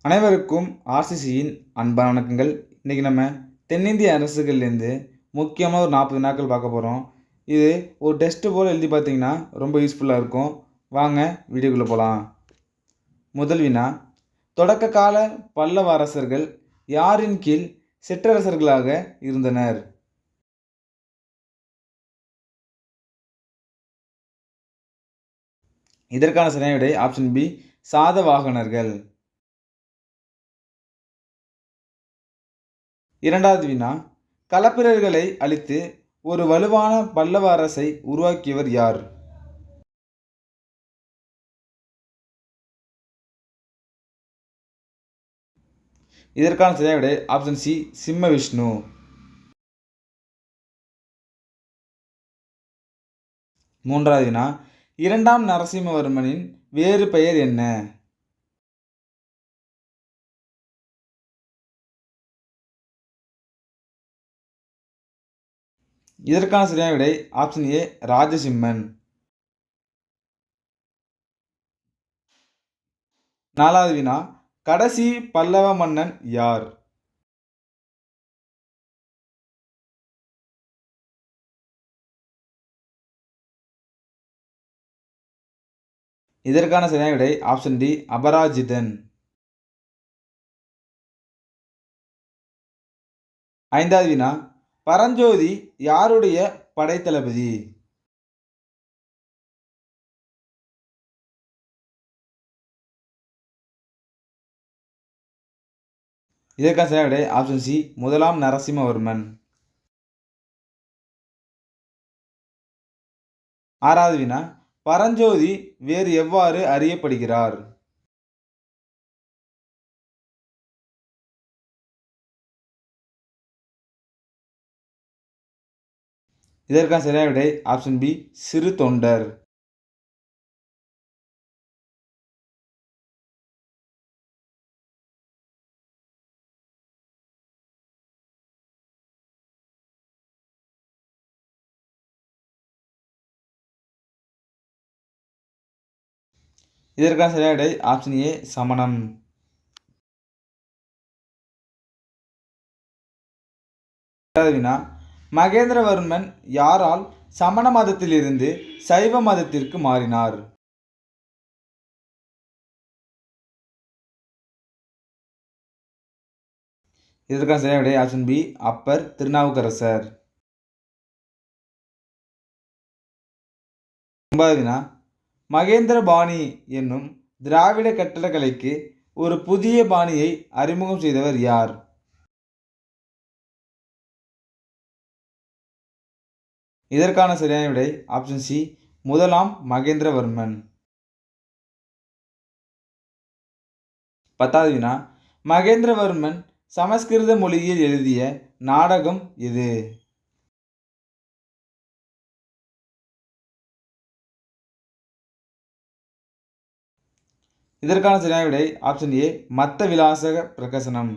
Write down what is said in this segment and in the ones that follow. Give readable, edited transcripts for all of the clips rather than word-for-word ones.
அனைவருக்கும் ஆர்சிசியின் அன்பான வணக்கங்கள். இன்றைக்கி நம்ம தென்னிந்திய அரசுகள்லேருந்து முக்கியமாக ஒரு 40 நாட்கள் பார்க்க போகிறோம். இது ஒரு டெஸ்ட்டு போல் எழுதி பார்த்தீங்கன்னா ரொம்ப யூஸ்ஃபுல்லாக இருக்கும். வாங்க வீடியோக்குள்ளே போகலாம். முதல் வினா, தொடக்க கால பல்லவ அரசர்கள் யாரின் கீழ் சிற்றரசர்களாக இருந்தனர்? இதற்கான சரியான விடை ஆப்ஷன் பி, சாதவாகனர்கள். இரண்டாவது வினா, களப்பிரர்களை அழித்து ஒரு வலுவான பல்லவ அரசை உருவாக்கியவர் யார்? இதற்கான சரியான விடை ஆப்ஷன் சி, சிம்மவிஷ்ணு. மூன்றாவது வினா, இரண்டாம் நரசிம்மவர்மனின் வேறு பெயர் என்ன? இதற்கான சரியான விடை ஆப்ஷன் ஏ, ராஜசிம்மன். நாலாவது வினா, கடைசி பல்லவ மன்னன் யார்? இதற்கான சரியான விடை ஆப்ஷன் டி, அபராஜிதன். ஐந்தாவது வினா, பரஞ்சோதி யாருடைய படைத்தளபதி? இதற்கான சரியான விடை ஆப்ஷன் சி, முதலாம் நரசிம்மவர்மன். ஆறாவது வினா, பரஞ்சோதி வேறு எவ்வாறு அறியப்படுகிறார்? இதற்கான சரியான விடை ஆப்ஷன் பி, சிறு தொண்டர். இதற்கான சரியான விடை ஆப்ஷன் ஏ, சமணம். வினா, மகேந்திரவர்மன் யாரால் சமண மதத்திலிருந்து சைவ மதத்திற்கு மாறினார்? இதற்கான சரியான விடை ஆப்ஷன் பி, அப்பர் திருநாவுக்கரசர். ஒன்பதாவது வினா, மகேந்திரபாணி என்னும் திராவிட கட்டடக்கலைக்கு ஒரு புதிய பாணியை அறிமுகம் செய்தவர் யார்? இதற்கான சரியான விடை ஆப்ஷன் சி, முதலாம் மகேந்திரவர்மன். பத்தாவது வினா, மகேந்திரவர்மன் சமஸ்கிருத மொழியில் எழுதிய நாடகம் எது? இதற்கான சரியான விடை ஆப்ஷன் ஏ, மத்த விலாசக பிரகசனம்.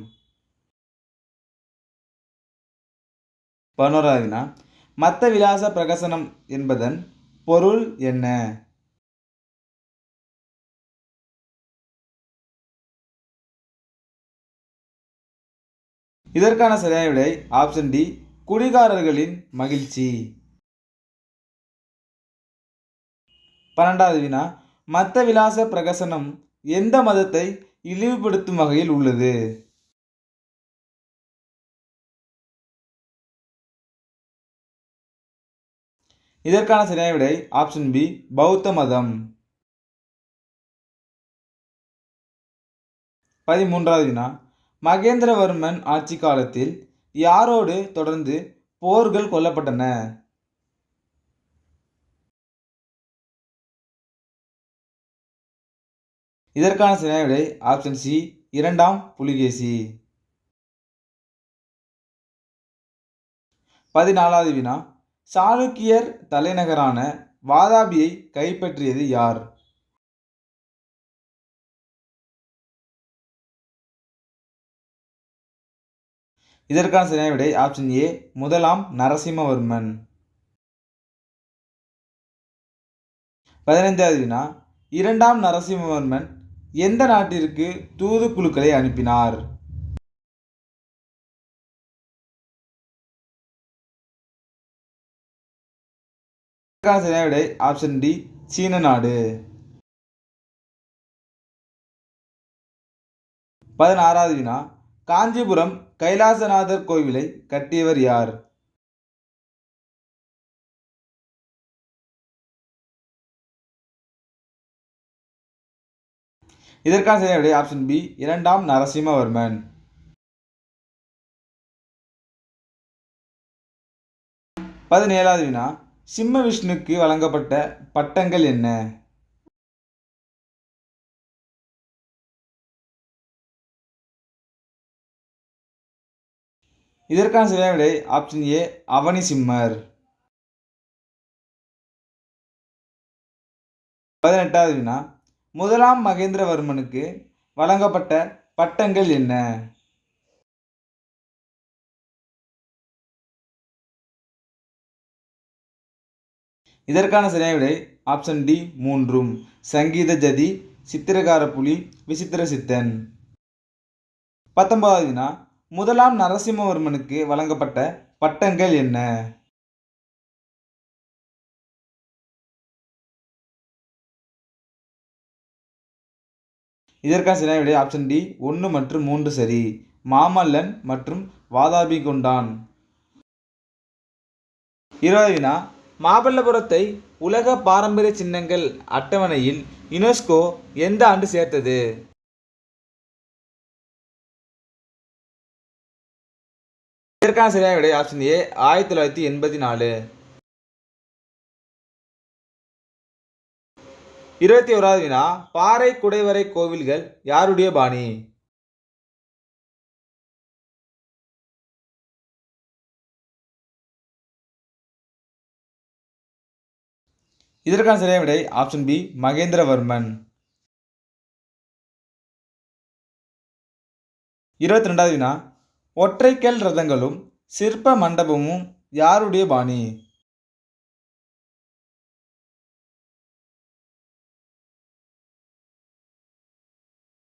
11வது வினா, மத்த விலாச பிரகசனம் என்பதன் பொருள் என்ன? இதற்கான சரியான விடை ஆப்ஷன் டி, குடிகாரர்களின் மகிழ்ச்சி. 12வது வினா, மத்த விலாச பிரகசனம் எந்த மதத்தை இழிவுபடுத்தும் வகையில் உள்ளது? இதற்கான சரியான விடை ஆப்ஷன் பி, பௌத்த மதம். 13வது வினா, மகேந்திரவர்மன் ஆட்சி காலத்தில் யாரோடு தொடர்ந்து போர்கள் கொல்லப்பட்டன? இதற்கான சரியான விடை ஆப்ஷன் சி, இரண்டாம் புலிகேசி. 14வது வினா, சாளுக்கியர் தலைநகரான வாதாபியை கைப்பற்றியது யார்? இதற்கான சரியான விடை ஆப்ஷன் ஏ, முதலாம் நரசிம்மவர்மன். 15வது வினா, இரண்டாம் நரசிம்மவர்மன் எந்த நாட்டிற்கு தூதுக்குழுக்களை அனுப்பினார்? இதற்கான சரியான விடை ஆப்ஷன் டி, சீன நாடு. 16வது வினா, காஞ்சிபுரம் கைலாசநாதர் கோவிலை கட்டியவர் யார்? இதற்கான சரியான விடை ஆப்ஷன் பி, இரண்டாம் நரசிம்மவர்மன். 17வது வினா, சிம்ம விஷ்ணுக்கு வழங்கப்பட்ட பட்டங்கள் என்ன? இதற்கான சரியான விடை ஆப்ஷன் ஏ, அவனி சிம்மர். 18வது வினா, முதலாம் மகேந்திரவர்மனுக்கு வழங்கப்பட்ட பட்டங்கள் என்ன? இதற்கான சரியான விடை ஆப்ஷன் டி, மூன்றும். சங்கீத ஜதி, சித்திரகார புலி, விசித்திர சித்தன். 19வது வினா, முதலாம் நரசிம்மவர்மனுக்கு வழங்கப்பட்ட பட்டங்கள் என்ன? இதற்கான சரியான விடை ஆப்ஷன் டி, 1 மற்றும் 3 சரி. மாமல்லன் மற்றும் வாதாபி கொண்டான். 20வது வினா, மாமல்லபுரத்தை உலக பாரம்பரிய சின்னங்கள் அட்டவணையில் யுனெஸ்கோ எந்த ஆண்டு சேர்த்தது? இதற்கான சரியான விடை ஆப்ஷன் ஏ, 1984. 21வது வினா, பாறை குடைவரை கோவில்கள் யாருடைய பாணி? இதற்கான சரியான விடை ஆப்ஷன் பி, மகேந்திரவர்மன். 22வது வினா, ஒற்றைக்கல் ரதங்களும் சிற்ப மண்டபமும் யாருடைய பாணி?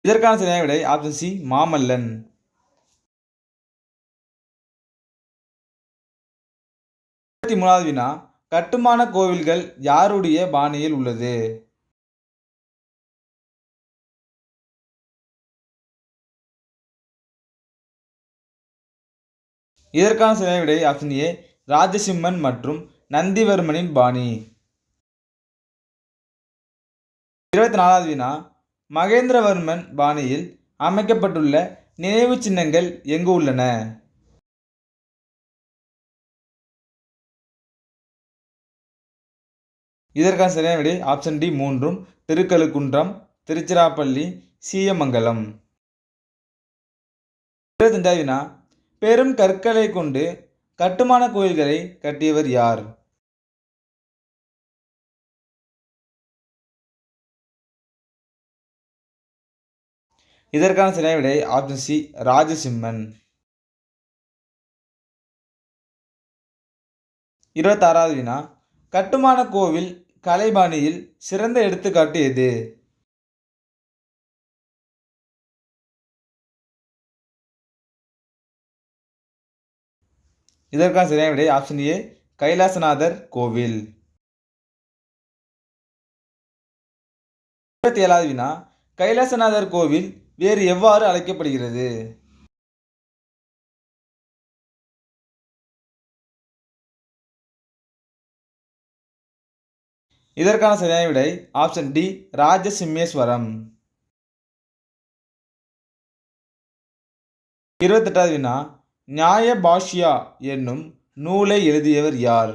இதற்கான சரியான விடை ஆப்ஷன் சி, மாமல்லன். 23வது வினா, கட்டுமான கோவில்கள் யாருடைய பாணியில் உள்ளது? இதற்கான சரியான விடை ஆப்ஷன் ஏ, ராஜசிம்மன் மற்றும் நந்திவர்மனின் பாணி. 24வது வினா, மகேந்திரவர்மன் பாணியில் அமைக்கப்பட்டுள்ள நினைவு சின்னங்கள் எங்கு உள்ளன? இதற்கான சரியான விடை ஆப்ஷன் டி, மூன்றும். திருக்கழுக்குன்றம், திருச்சிராப்பள்ளி, சீயமங்கலம். 25வது வினா, பெரும் கற்களை கொண்டு கட்டுமான கோயில்களை கட்டியவர் யார்? இதற்கான சரியான விடை ஆப்ஷன் சி, ராஜசிம்மன். 26வது வினா, கட்டுமான கோவில் கலைபாணியில் சிறந்த எடுத்துக்காட்டு எது? இதற்கான சரியான விடை ஆப்ஷன் ஏ, கைலாசநாதர் கோவில். 27வது வினா, கைலாசநாதர் கோவில் வேறு எவ்வாறு அழைக்கப்படுகிறது? இதற்கான சரியான விடை ஆப்ஷன் டி, ராஜசிம்மேஸ்வரம். 28வது வினா, நியாய பாஷ்யா என்னும் நூலை எழுதியவர் யார்?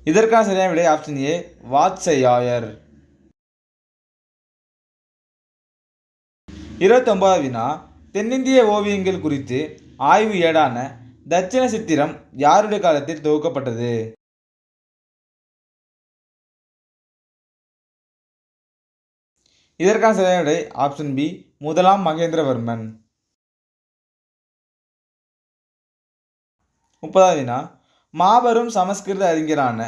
இதற்கான சரியான விடை ஆப்ஷன் ஏ, வாத்சயாயர். 29வது வினா, தென்னிந்திய ஓவியங்கள் குறித்து ஆய்வு ஏடான தட்சிண சித்திரம் யாருடைய காலத்தில் துவக்கப்பட்டது? இதற்கான சரியான விடை ஆப்ஷன் பி, முதலாம் மகேந்திரவர்மன். 30வது வினா, மாபெரும் சமஸ்கிருத அறிஞரான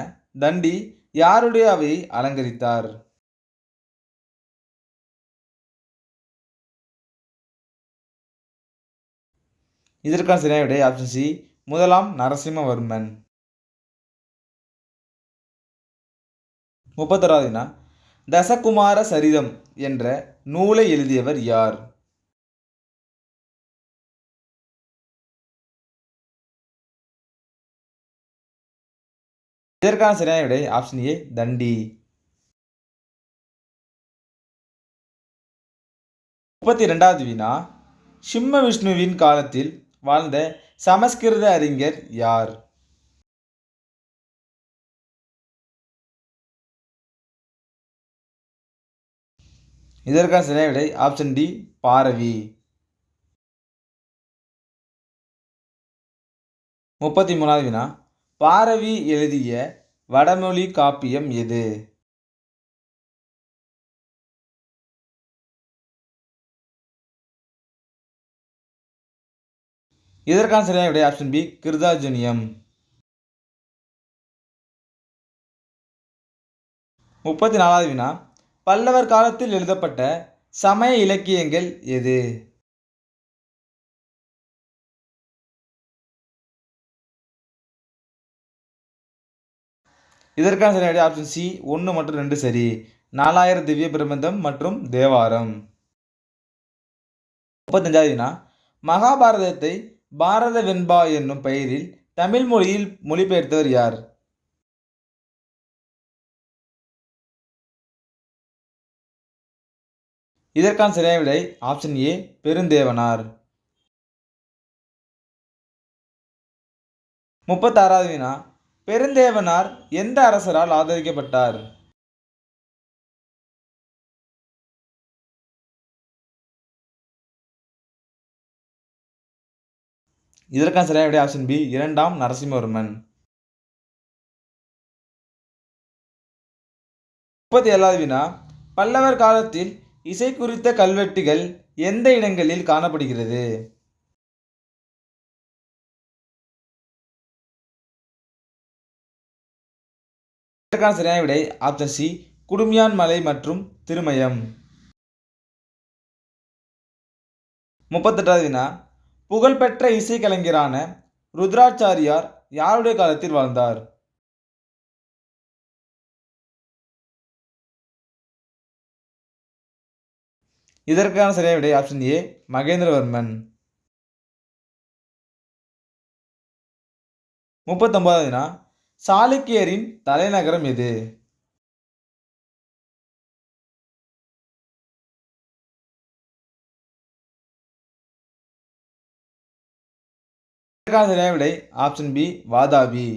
தண்டி யாருடைய அவையை அலங்கரித்தார்? இதற்கான சரியான விடை ஆப்ஷன் சி, முதலாம் நரசிம்மவர்மன். 31வது வினா, தசகுமார சரிதம் என்ற நூலை எழுதியவர் யார்? இதற்கான சரியான விடை ஆப்ஷன் ஏ, தண்டி. 32வது வினா, சிம்ம விஷ்ணுவின் காலத்தில் வாழ்ந்த சமஸ்கிருத அறிஞர் யார்? இதற்கான சரியான விடை ஆப்ஷன் டி, பாரவி. 33வது வினா, பாரவி எழுதிய வடமொழி காப்பியம் எது? இதற்கான சரியான விடை ஆப்ஷன் பி, கிருதார்ஜுனியம். 34வது வினா, பல்லவர் காலத்தில் எழுதப்பட்ட சமய இலக்கியங்கள் எது? இதற்கான சரியான விடை ஆப்ஷன் சி, 1 மற்றும் 2 சரி. 4000 திவ்ய பிரபந்தம் மற்றும் தேவாரம். 35வது வினா, மகாபாரதத்தை பாரத வெண்பா என்னும் பெயரில் தமிழ் மொழியில் மொழிபெயர்த்தவர் யார்? இதற்கான சரியான விடை ஆப்ஷன் ஏ, பெருந்தேவனார். 36வது வினா, பெருந்தேவனார் எந்த அரசரால் ஆதரிக்கப்பட்டார்? இதற்கான சரியான விடை ஆப்ஷன் பி, 2ஆம் நரசிம்மவர்மன். 37வது வினா, பல்லவர் காலத்தில் இசை குறித்த கல்வெட்டுகள் எந்த இடங்களில் காணப்படுகிறது? இதற்கான சரியான விடை ஆப்ஷன் சி, குடுமியான் மலை மற்றும் திருமயம். 38வது வினா, புகழ்பெற்ற இசைக்கலைஞரான ருத்ராச்சாரியார் யாருடைய காலத்தில் வாழ்ந்தார்? இதற்கான சரியான விடை ஆப்ஷன் ஏ, மகேந்திரவர்மன். 39வது வினா, சாளுக்கியரின் தலைநகரம் எது? இதற்கான சரியான விடை ஆப்ஷன் பி, வாதாபி.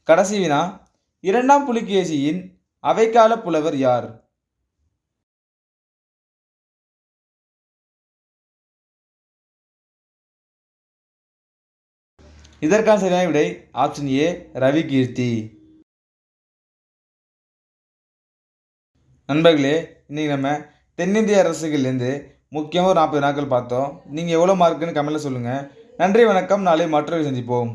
கடைசி வினா, 2ஆம் புலிகேசியின் அவைக்கால புலவர் யார்? இதற்கான சரியான விடை ஆப்ஷன் ஏ, ரவிகீர்த்தி. நண்பர்களே, இன்னைக்கு நம்ம தென்னிந்திய அரசுகள்லேருந்து முக்கியமாக ஒரு 40 நாட்கள் பார்த்தோம். நீங்கள் எவ்வளோ மார்க்குன்னு கமெண்ட்டில் சொல்லுங்கள். நன்றி, வணக்கம். நாளை மற்றொரு சந்திப்போம்.